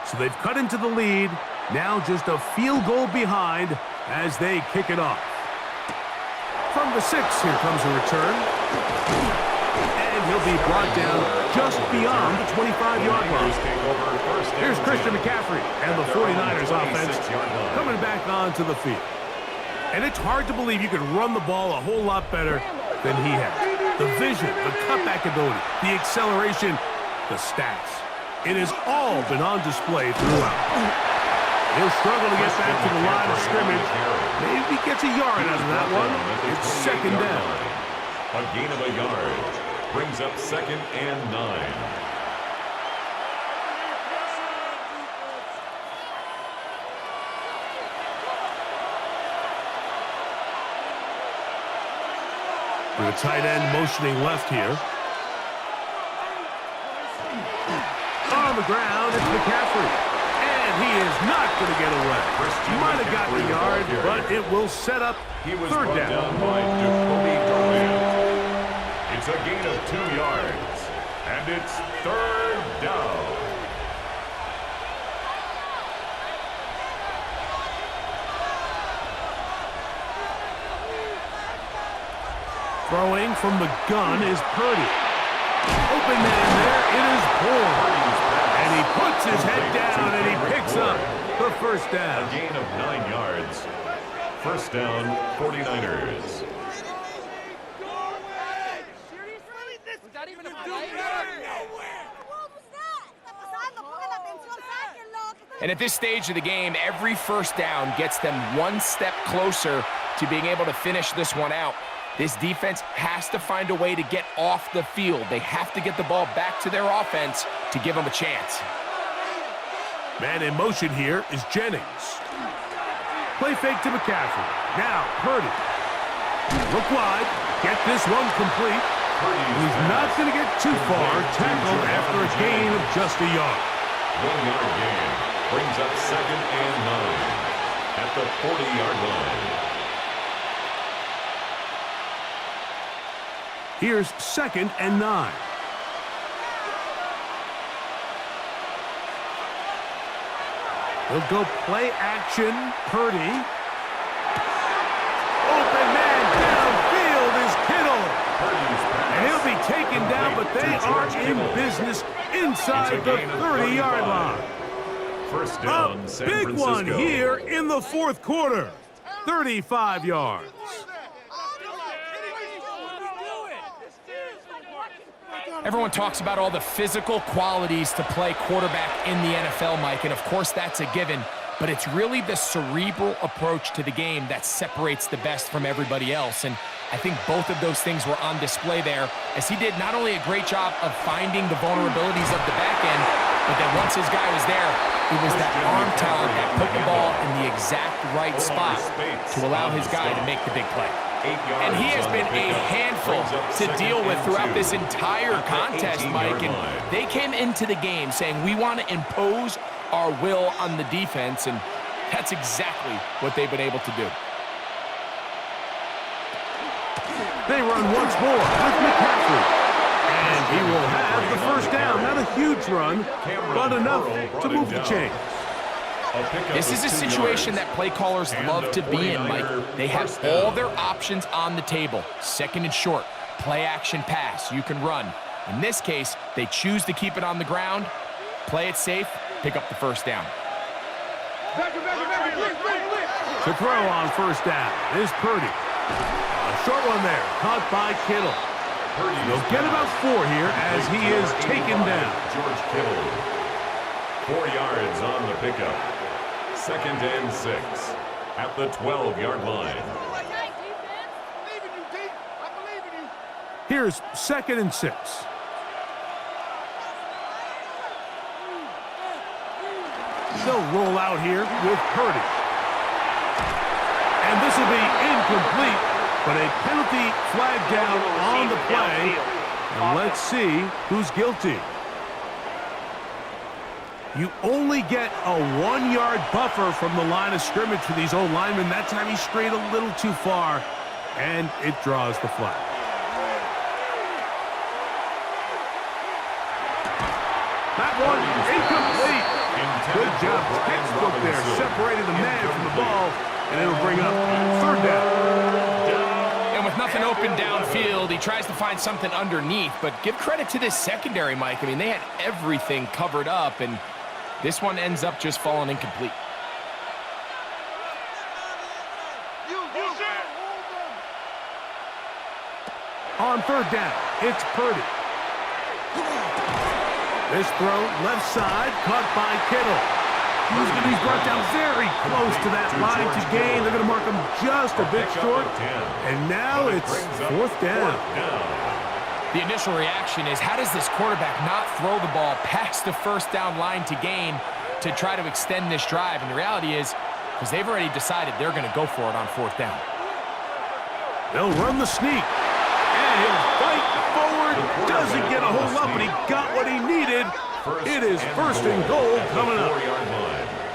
Speaker 1: So they've cut into the lead. Now just a field goal behind as they kick it off. From the 6, here comes a return. And he'll be brought down just beyond the 25-yard line. Here's Christian McCaffrey and the 49ers offense coming back onto the field. And it's hard to believe you could run the ball a whole lot better than he has. The vision, the cutback ability, the acceleration, the stats. It has all been on display throughout. He'll struggle to get back to the line of scrimmage. Maybe gets a yard out of that one. It's 2nd down.
Speaker 3: A gain of a yard. Brings up 2nd and 9.
Speaker 1: The tight end motioning left here. the ground, it's McCaffrey. And he is not going to get away. Might have gotten a yard, but it will set up third down.
Speaker 3: By Jacoby Durant. It's a gain of 2 yards, and it's third down.
Speaker 1: Throwing from the gun is Purdy. Open man there, it is Bourne. And he puts his head down and he picks up the first down.
Speaker 3: A gain of 9 yards. First down, 49ers.
Speaker 2: And at this stage of the game, every first down gets them one step closer to being able to finish this one out. This defense has to find a way to get off the field. They have to get the ball back to their offense to give them a chance.
Speaker 1: Man in motion here is Jennings. Play fake to McCaffrey. Now Purdy. Look wide. Get this one complete. He's not going to get too far. Tackled after a gain of just a yard.
Speaker 3: 1 yard gain brings up 2nd and 9 at the 40-yard line.
Speaker 1: Here's 2nd and 9. He'll go play action. Purdy. Open man downfield is Kittle. And he'll be taken down, but they are in business inside the 30-yard line.
Speaker 3: First down, San
Speaker 1: Big
Speaker 3: Francisco.
Speaker 1: one here in the fourth quarter. 35 yards.
Speaker 2: Everyone talks about all the physical qualities to play quarterback in the NFL, Mike, and of course that's a given, but it's really the cerebral approach to the game that separates the best from everybody else, and I think both of those things were on display there, as he did not only a great job of finding the vulnerabilities of the back end, but then once his guy was there, it was that arm talent that put the ball in the exact right spot to allow his guy to make the big play. And he has been a handful to deal with throughout this entire contest, Mike. And they came into the game saying, we want to impose our will on the defense, and that's exactly what they've been able to do.
Speaker 1: They run once more with McCaffrey. And he will have the first down. Not a huge run, but enough to move the chains.
Speaker 2: This is a situation that play callers love to be in, Mike. They have all their options on the table. 2nd and short, play action pass, you can run. In this case, they choose to keep it on the ground, play it safe, pick up the first down.
Speaker 1: To throw on first down is Purdy. A short one there, caught by Kittle. He'll get about 4 here as he is taken down.
Speaker 3: George Kittle. 4 yards on the pickup. 2nd and 6 at the 12-yard line.
Speaker 1: Here's 2nd and 6. They'll roll out here with Purdy. And this will be incomplete, but a penalty flag down on the play. And let's see who's guilty. You only get a 1-yard buffer from the line of scrimmage for these old linemen. That time he strayed a little too far, and it draws the flag. That one incomplete. Good job, textbook there. Separated the man from the ball, and it'll bring up 3rd down.
Speaker 2: And with nothing open downfield, he tries to find something underneath, but give credit to this secondary, Mike. I mean, they had everything covered up, and this one ends up just falling incomplete.
Speaker 1: On 3rd down, it's Purdy. This throw, left side, caught by Kittle. He's going to be brought down very close to that line to gain. They're going to mark him just a bit short. And now it's 4th down.
Speaker 2: The initial reaction is, how does this quarterback not throw the ball past the first down line to gain to try to extend this drive? And the reality is, because they've already decided they're going to go for it on 4th down.
Speaker 1: They'll run the sneak. And he'll fight forward. Doesn't get a whole lot, but he got what he needed It is first and goal coming up.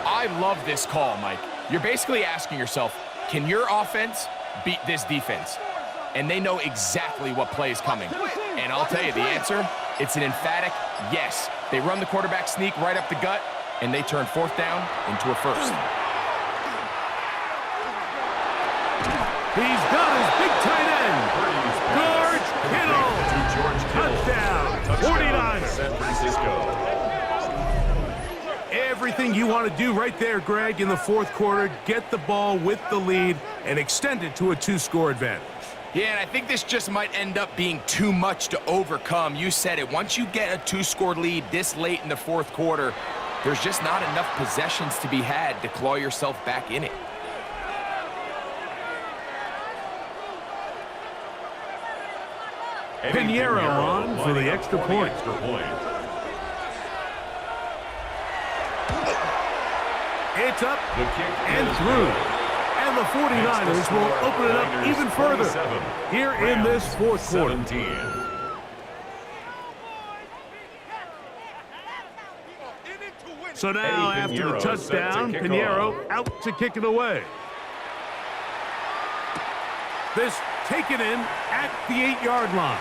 Speaker 2: I love this call, Mike. You're basically asking yourself, can your offense beat this defense? And they know exactly what play is coming. And I'll tell you the answer, it's an emphatic yes. They run the quarterback sneak right up the gut, and they turn fourth down into a first.
Speaker 1: He's got his big tight end, George Kittle. Touchdown, 49ers.
Speaker 3: San Francisco.
Speaker 1: Everything you want to do right there, Greg, in the fourth quarter, get the ball with the lead and extend it to a two-score advantage.
Speaker 2: Yeah, and I think this just might end up being too much to overcome. You said it. Once you get a two-score lead this late in the fourth quarter, there's just not enough possessions to be had to claw yourself back in it.
Speaker 1: Pinheiro on for the extra point. It's up and through. And the 49ers will open it up even further here in this fourth quarter. So now, after the touchdown, Pinheiro out to kick it away. This taken in at the 8-yard line.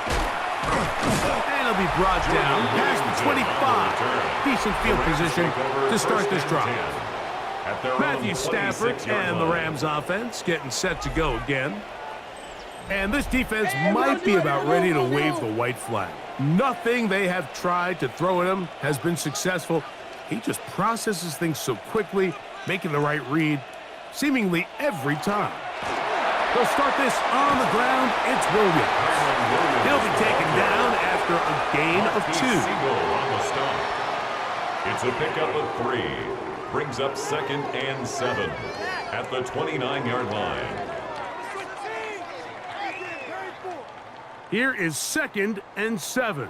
Speaker 1: And it'll be brought down past the 25. Decent field position to start this drive. Matthew Stafford and the Rams offense getting set to go again. And this defense might be about ready to wave the white flag. Nothing they have tried to throw at him has been successful. He just processes things so quickly, making the right read seemingly every time. They'll start this on the ground. It's Williams. He'll be taken down after a gain of 2.
Speaker 3: It's a pickup of 3. Brings up 2nd and 7 at the 29-yard line.
Speaker 1: Here is 2nd and 7.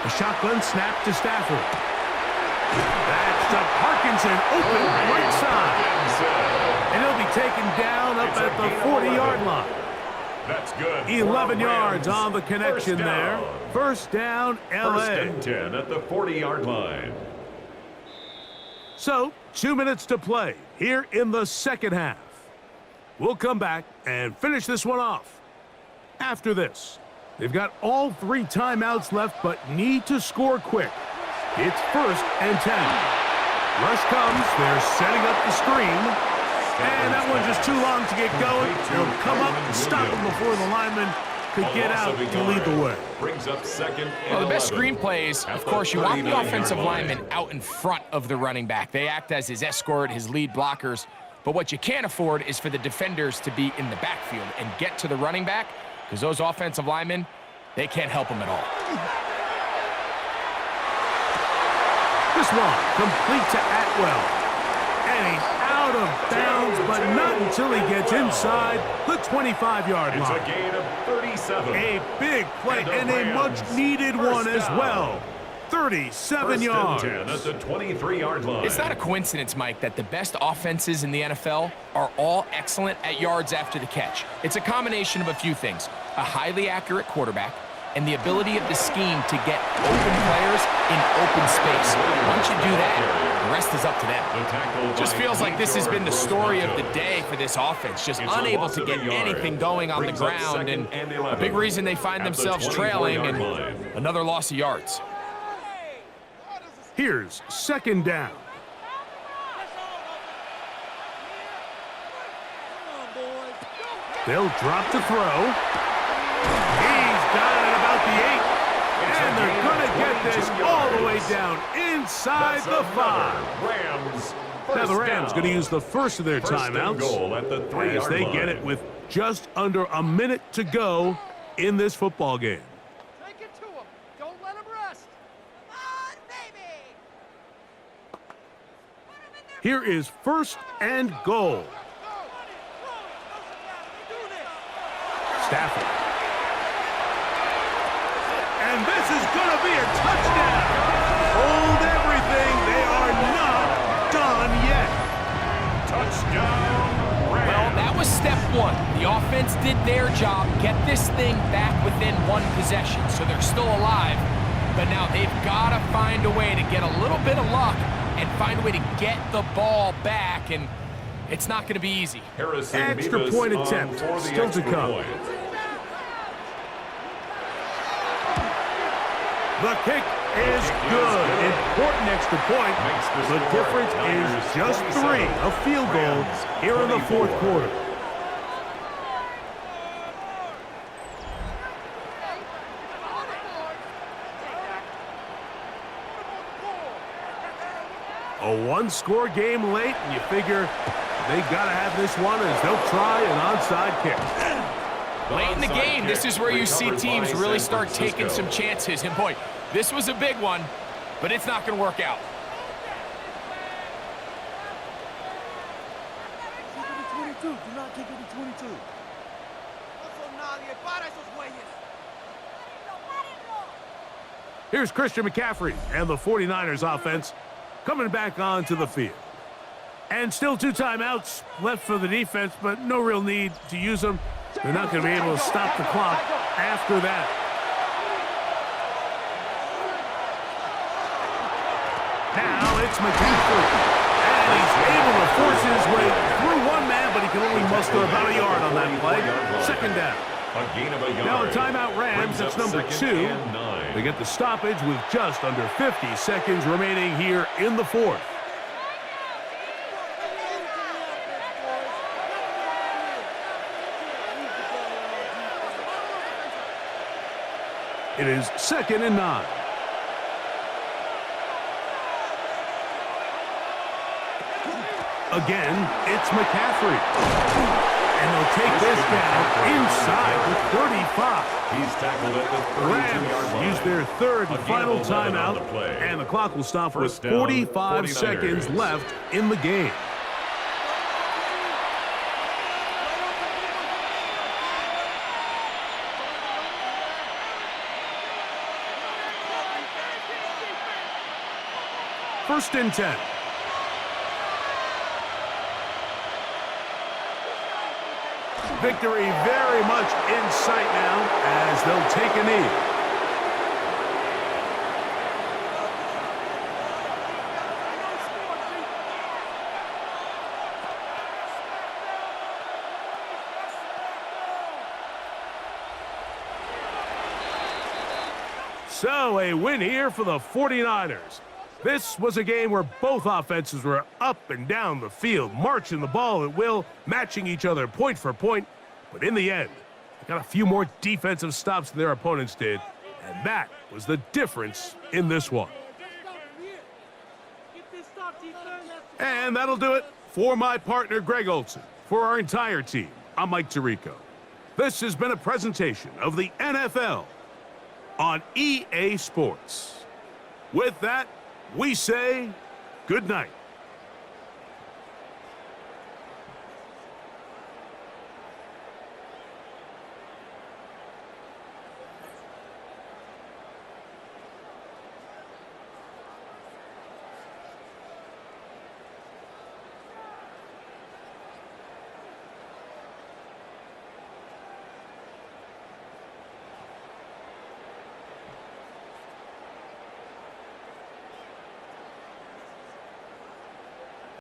Speaker 1: A shotgun snap to Stafford. That's to Parkinson, open right side. And he'll be taken down up at the 40-yard line.
Speaker 3: That's good.
Speaker 1: 11 yards on the connection there. First down, LA.
Speaker 3: First and 10 at the 40-yard line.
Speaker 1: So, 2 minutes to play here in the second half. We'll come back and finish this one off. After this, they've got all 3 timeouts left, but need to score quick. It's first and 10. Rush comes. They're setting up the screen. And that one's just too long to get going. They'll come up and stop him before the lineman could get out to lead the way.
Speaker 3: Brings up 2nd and
Speaker 2: Well, the best
Speaker 3: 11.
Speaker 2: screen plays, of course, you want the offensive lineman out in front of the running back. They act as his escort, his lead blockers. But what you can't afford is for the defenders to be in the backfield and get to the running back, because those offensive linemen, they can't help him at all.
Speaker 1: This one complete to Atwell. And he's out of bounds, but not until he gets inside the 25-yard line.
Speaker 3: It's a gain of 37.
Speaker 1: A big play and a much-needed one as well. 37
Speaker 3: First
Speaker 1: yards.
Speaker 3: and 10 at the 23-yard line.
Speaker 2: It's not a coincidence, Mike, that the best offenses in the NFL are all excellent at yards after the catch. It's a combination of a few things. A highly accurate quarterback and the ability of the scheme to get open players in open space. Once you do that, the rest is up to them. Just feels like this has been the story of the day for this offense, just unable to get anything going on the ground, and a big reason they find themselves trailing and another loss of yards.
Speaker 1: Here's second down. They'll drop to throw. He's got it about the 8. And they're going to get this all the way down inside the 5. Now the Rams going to use the first of their timeouts as they get it with just under a minute to go in this football game.
Speaker 6: Take it to him. Don't let him rest. Come on, baby.
Speaker 1: Here is first and goal. Stafford. And this is going to be a touchdown. Hold everything. They are not done yet.
Speaker 3: Touchdown, Rams.
Speaker 2: Well, that was step one. The offense did their job, get this thing back within one possession, so they're still alive. But now they've got to find a way to get a little bit of luck and find a way to get the ball back, and it's not going to be easy.
Speaker 1: Extra point attempt, still to come. The kick is good. Important extra point. The difference is just 3, a field goal here in the fourth quarter. A one-score game late, and you figure they got to have this one as they'll try an onside kick.
Speaker 2: Late in the game, this is where you see teams really start taking some chances. And boy, this was a big one, but it's not going to work out.
Speaker 4: Do not kick it to 22.
Speaker 1: Here's Christian McCaffrey and the 49ers offense coming back onto the field. And still 2 timeouts left for the defense, but no real need to use them. They're not going to be able to stop the clock after that. Now it's McCaffrey. And he's able to force his way through one man, but he can only muster about a yard on that play. Second down.
Speaker 3: A gain of a yard.
Speaker 1: Now a timeout Rams. That's number 2. They get the stoppage with just under 50 seconds remaining here in the fourth. It is 2nd and 9. Again, it's McCaffrey. And they'll take this down inside the 35.
Speaker 3: He's tackled at the 32-yard line.
Speaker 1: Rams use their 3rd and final timeout, and the clock will stop with 45 seconds left in the game. First and 10. Victory very much in sight now as they'll take a knee. So a win here for the 49ers. This was a game where both offenses were up and down the field, marching the ball at will, matching each other point for point. But in the end, they got a few more defensive stops than their opponents did, and that was the difference in this one. And that'll do it for my partner, Greg Olsen. For our entire team, I'm Mike Tirico. This has been a presentation of the NFL on EA Sports. With that, we say good night.